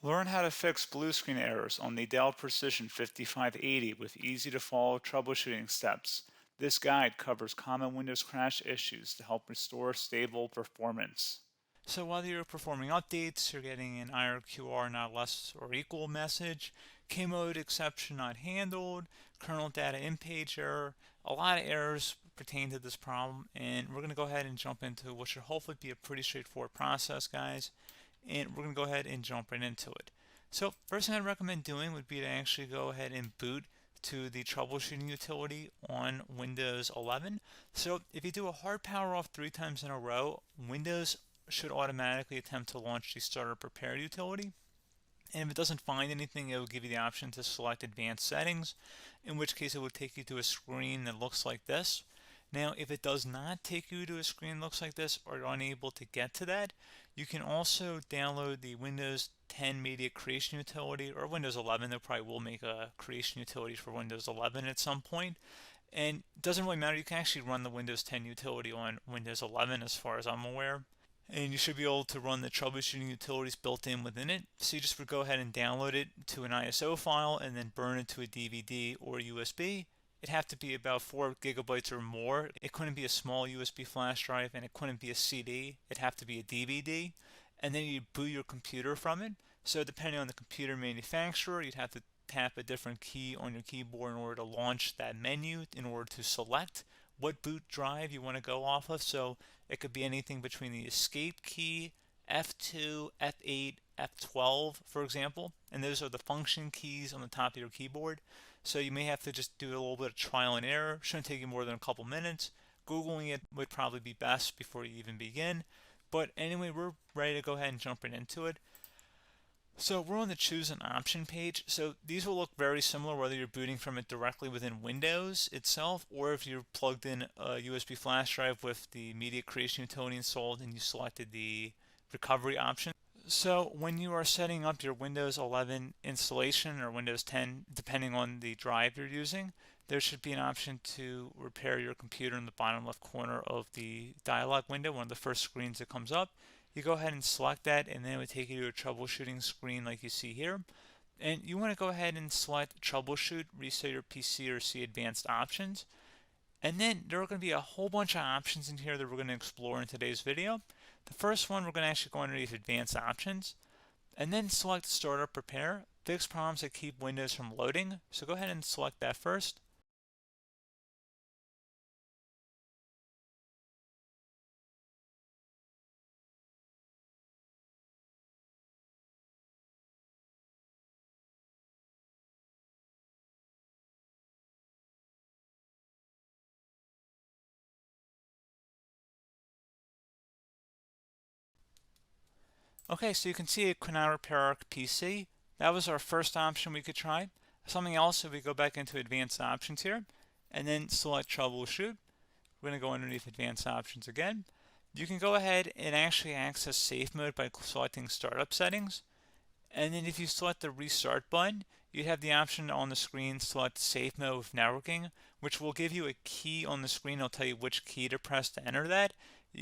Learn how to fix blue screen errors on the Dell Precision 5580 with easy-to-follow troubleshooting steps. This guide covers common Windows crash issues to help restore stable performance. So while you're performing updates, you're getting an IRQR not less or equal message, K-mode exception not handled, kernel data in page error. A lot of errors pertain to this problem, and we're going to go ahead and jump into what should hopefully be a pretty straightforward process, guys. And we're going to go ahead and jump right into it. So first thing I'd recommend doing would be to actually go ahead and boot to the troubleshooting utility on Windows 11. So if you do a hard power off 3 times in a row, Windows should automatically attempt to launch the starter prepare utility. And if it doesn't find anything, it will give you the option to select advanced settings, in which case it will take you to a screen that looks like this. Now, if it does not take you to a screen that looks like this, or you're unable to get to that, you can also download the Windows 10 Media Creation Utility, or Windows 11. They probably will make a creation utility for Windows 11 at some point. And it doesn't really matter, you can actually run the Windows 10 utility on Windows 11 as far as I'm aware. And you should be able to run the troubleshooting utilities built in within it. So you just would go ahead and download it to an ISO file and then burn it to a DVD or USB. It'd have to be about 4 gigabytes or more. It couldn't be a small USB flash drive, and it couldn't be a CD. It'd have to be a DVD. And then you'd boot your computer from it. So depending on the computer manufacturer, you'd have to tap a different key on your keyboard in order to launch that menu, in order to select what boot drive you want to go off of. So it could be anything between the escape key, F2, F8, F12, for example. And those are the function keys on the top of your keyboard. So you may have to just do a little bit of trial and error. Shouldn't take you more than a couple minutes. Googling it would probably be best before you even begin. But anyway, we're ready to go ahead and jump right into it. So we're on the choose an option page. So these will look very similar whether you're booting from it directly within Windows itself, or if you're plugged in a USB flash drive with the media creation utility installed and you selected the recovery option. So when you are setting up your Windows 11 installation or Windows 10, depending on the drive you're using, there should be an option to repair your computer in the bottom left corner of the dialog window, one of the first screens that comes up. You go ahead and select that, and then it would take you to a troubleshooting screen like you see here. And you want to go ahead and select troubleshoot, reset your PC, or see advanced options. And then there are going to be a whole bunch of options in here that we're going to explore in today's video. The first one, we're going to actually go underneath advanced options, and then select startup prepare, fix problems that keep Windows from loading. So go ahead and select that first. Okay, so you can see it could now repair our PC. That was our first option we could try. Something else, if we go back into advanced options here, and then select troubleshoot, we're going to go underneath advanced options again. You can go ahead and actually access safe mode by selecting startup settings. And then if you select the restart button, you have the option on the screen select safe mode with networking, which will give you a key on the screen. It'll tell you which key to press to enter that.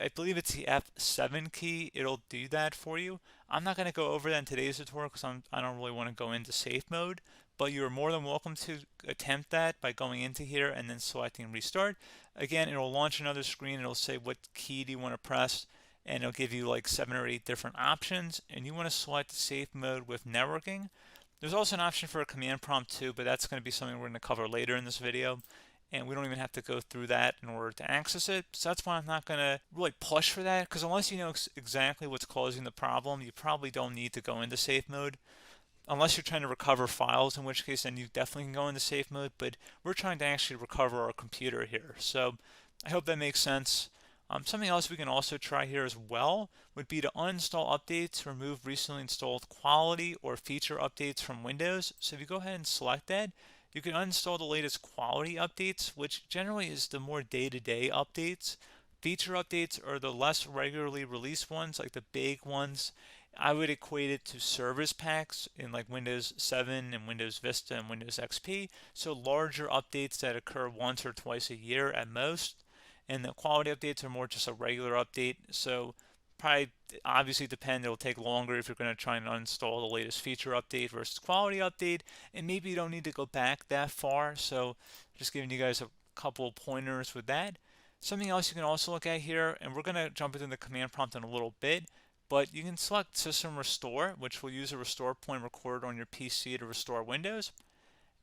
I believe it's the F7 key. It'll do that for you. I'm not going to go over that in today's tutorial because I don't really want to go into safe mode, but you're more than welcome to attempt that by going into here and then selecting restart. Again, it'll launch another screen. It'll say what key do you want to press, and it'll give you like 7 or 8 different options, and you want to select safe mode with networking. There's also an option for a command prompt too, but that's going to be something we're going to cover later in this video, and we don't even have to go through that in order to access it. So that's why I'm not going to really push for that, because unless you know exactly what's causing the problem, you probably don't need to go into safe mode. Unless you're trying to recover files, in which case then you definitely can go into safe mode, but we're trying to actually recover our computer here. So I hope that makes sense. Something else we can also try here as well would be to uninstall updates, remove recently installed quality or feature updates from Windows. So if you go ahead and select that, you can uninstall the latest quality updates, which generally is the more day-to-day updates. Feature updates are the less regularly released ones, like the big ones. I would equate it to service packs in like Windows 7 and Windows Vista and Windows XP. So larger updates that occur once or twice a year at most. And the quality updates are more just a regular update. So probably obviously depend. It'll take longer if you're going to try and uninstall the latest feature update versus quality update, and maybe you don't need to go back that far. So just giving you guys a couple pointers with that. Something else you can also look at here, and we're going to jump into the command prompt in a little bit, but you can select System Restore, which will use a restore point recorded on your PC to restore Windows.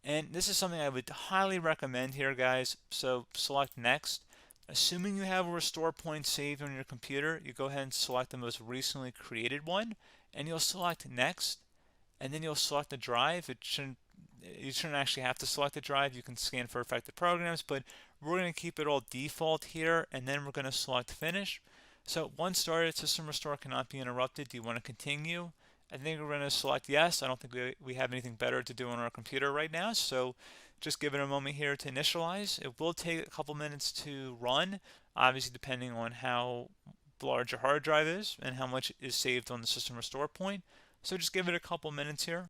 And this is something I would highly recommend here, guys. So select Next. Assuming you have a restore point saved on your computer, you go ahead and select the most recently created one, and you'll select Next, and then you'll select the drive. You shouldn't actually have to select the drive. You can scan for affected programs, but we're going to keep it all default here, and then we're going to select Finish. So once started, System Restore cannot be interrupted. Do you want to continue? I think we're going to select yes. I don't think we have anything better to do on our computer right now, so just give it a moment here to initialize. It will take a couple minutes to run, obviously depending on how large your hard drive is and how much is saved on the System Restore point. So just give it a couple minutes here.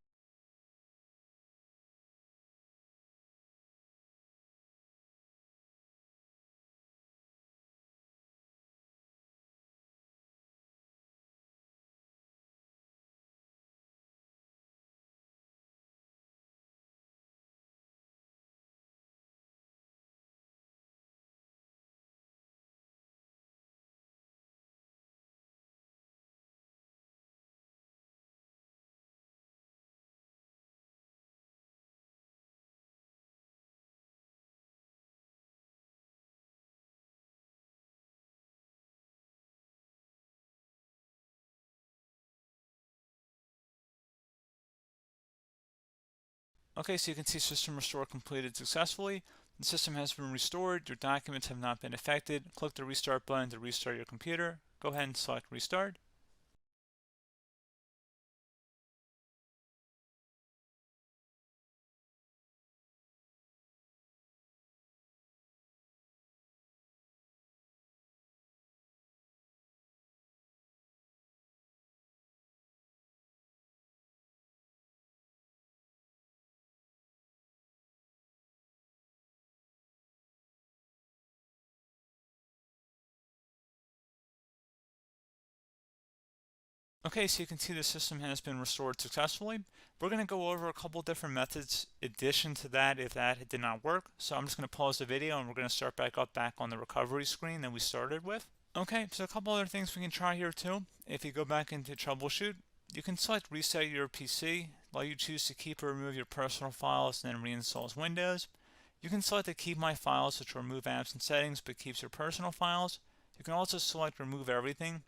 Okay, so you can see System Restore completed successfully. The system has been restored. Your documents have not been affected. Click the Restart button to restart your computer. Go ahead and select Restart. Okay, so you can see the system has been restored successfully. We're going to go over a couple different methods in addition to that if that did not work. So I'm just going to pause the video and we're going to start back on the recovery screen that we started with. Okay, so a couple other things we can try here too. If you go back into troubleshoot, you can select reset your PC, let you choose to keep or remove your personal files and then reinstalls Windows. You can select to keep my files, which will remove apps and settings but keeps your personal files. You can also select remove everything,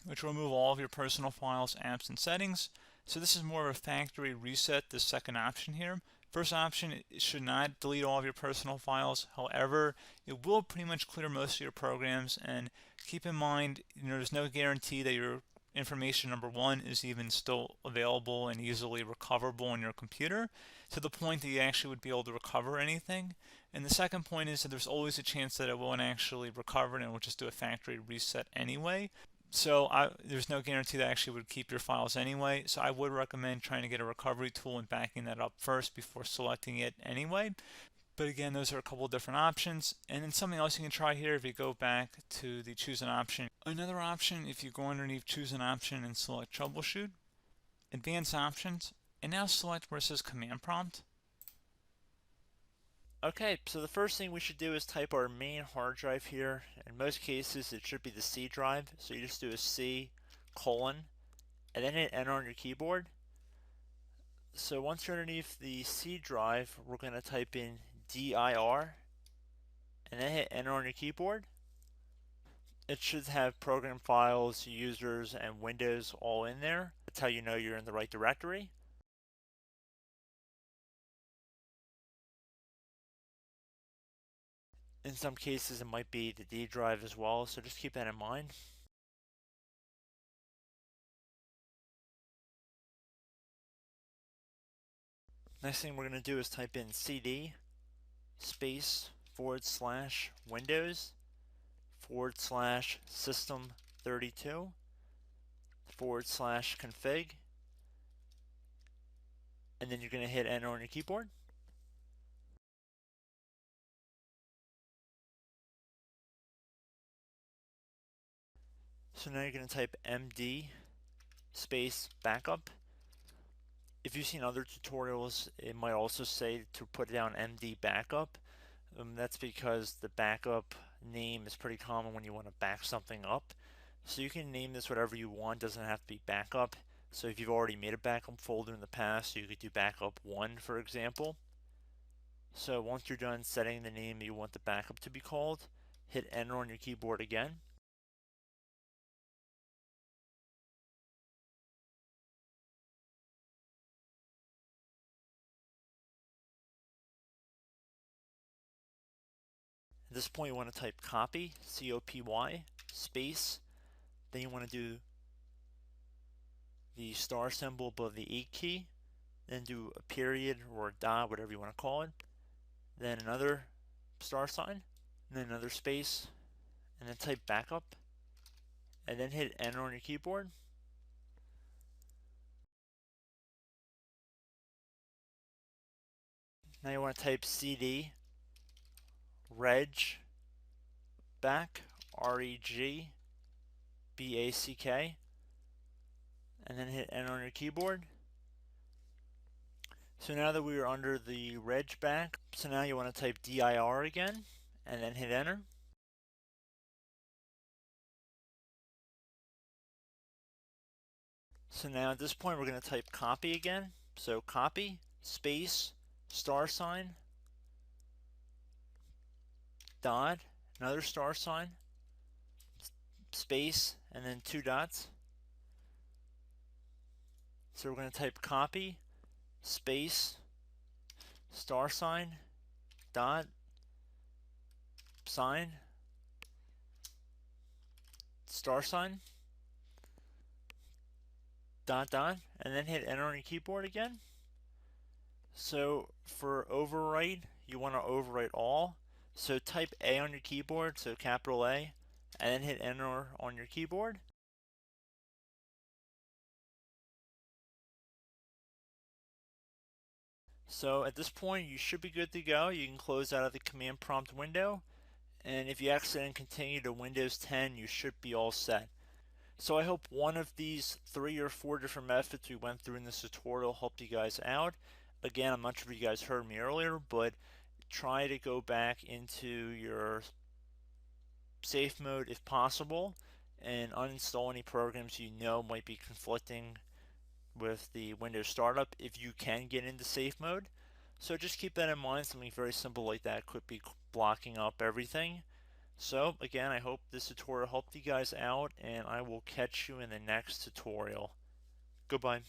which will remove all of your personal files, apps, and settings. So this is more of a factory reset, the second option here. First option, it should not delete all of your personal files. However, it will pretty much clear most of your programs, and keep in mind, there's no guarantee that your information, number one, is even still available and easily recoverable on your computer to the point that you actually would be able to recover anything. And the second point is that there's always a chance that it won't actually recover and it will just do a factory reset anyway. So there's no guarantee that actually would keep your files anyway. So I would recommend trying to get a recovery tool and backing that up first before selecting it anyway. But again, those are a couple of different options. And then something else you can try here if you go back to the choose an option. Another option, if you go underneath choose an option and select troubleshoot, advanced options, and now select where it says command prompt. Okay, so the first thing we should do is type our main hard drive here. In most cases, it should be the C drive. So you just do a C colon and then hit enter on your keyboard. So once you're underneath the C drive, we're going to type in dir and then hit enter on your keyboard. It should have program files, users, and Windows all in there. That's how you know you're in the right directory. In some cases, it might be the D drive as well, so just keep that in mind. Next thing we're going to do is type in cd space / Windows / system 32 / config, and then you're going to hit enter on your keyboard. So now you're going to type MD space backup. If you've seen other tutorials, it might also say to put down MD backup. That's because the backup name is pretty common when you want to back something up. So you can name this whatever you want, doesn't have to be backup. So if you've already made a backup folder in the past, you could do backup 1, for example. So once you're done setting the name you want the backup to be called, hit enter on your keyboard again. At this point you want to type copy, C-O-P-Y, space, then you want to do the star symbol above the 8 key, then do a period or a dot, whatever you want to call it, then another star sign, and then another space, and then type backup, and then hit enter on your keyboard. Now you want to type CD reg back, R-E-G-B-A-C-K, and then hit enter on your keyboard. So now that we are under the reg back, so now you want to type dir again, and then hit enter. So now at this point we're going to type copy again. So copy, space, star sign, dot, another star sign, space, and then 2 dots. So we're going to type copy, space, star sign, dot, sign, star sign, dot, dot, and then hit enter on your keyboard again. So for overwrite, you want to overwrite all. So type A on your keyboard, so capital A, and then hit enter on your keyboard. So at this point you should be good to go. You can close out of the command prompt window, and if you accidentally continue to Windows 10 you should be all set. So I hope one of these 3 or 4 different methods we went through in this tutorial helped you guys out. Again, I'm not sure if you guys heard me earlier, but try to go back into your safe mode if possible and uninstall any programs you know might be conflicting with the Windows startup if you can get into safe mode. So just keep that in mind. Something very simple like that could be blocking up everything. So again, I hope this tutorial helped you guys out, and I will catch you in the next tutorial. Goodbye.